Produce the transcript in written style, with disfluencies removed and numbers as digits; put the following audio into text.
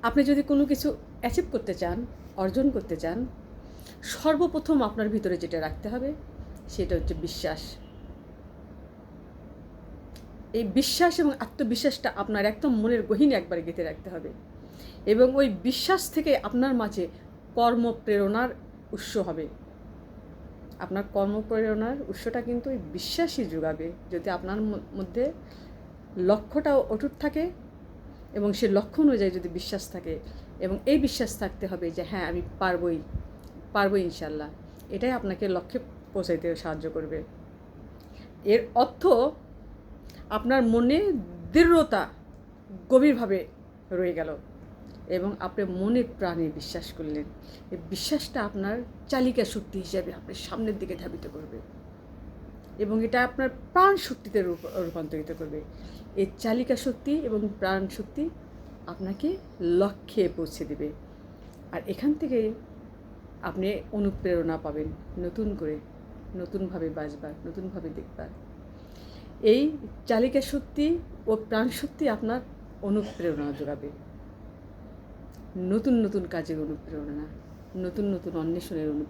আপনি যদি কোনো কিছু অ্যাচিভ করতে চান, অর্জন করতে চান, সর্বপ্রথম আপনার ভিতরে যেটা রাখতে হবে সেটা হচ্ছে বিশ্বাস। এই বিশ্বাস এবং আত্মবিশ্বাসটা আপনার একদম মনের গহীনে একবারে গেঁথে রাখতে হবে, এবং ওই বিশ্বাস থেকে আপনার মাঝে কর্মপ্রেরণার উৎস হবে। আপনার কর্মপ্রেরণার উৎসটা কিন্তু ওই বিশ্বাসই যোগাবে। যদি আপনার মধ্যে লক্ষ্যটাও অটুট থাকে এবং সে লক্ষ্য অনুযায়ী যদি বিশ্বাস থাকে, এবং এই বিশ্বাস থাকতে হবে যে হ্যাঁ আমি পারবই ইনশাল্লাহ, এটাই আপনাকে লক্ষ্যে পৌঁছাইতে সাহায্য করবে। এর অর্থ আপনার মনে দৃঢ়তা গভীরভাবে রয়ে গেল এবং আপনি মনে প্রাণে বিশ্বাস করলেন। এই বিশ্বাসটা আপনার চালিকা শক্তি হিসেবে আপনার সামনের দিকে ধাবিত করবে এবং এটা আপনার প্রাণ শক্তিতে রূপান্তরিত করবে। এই চালিকা শক্তি এবং প্রাণ শক্তি আপনাকে লক্ষ্যে পৌঁছে দেবে, আর এখান থেকে আপনি অনুপ্রেরণা পাবেন নতুন করে, নতুনভাবে বাঁচবার, নতুনভাবে দেখবার। এই চালিকা শক্তি ও প্রাণ শক্তি আপনার অনুপ্রেরণা যোগাবে, নতুন নতুন কাজের অনুপ্রেরণা, নতুন নতুন অন্বেষণের অনুপ্রেরণা।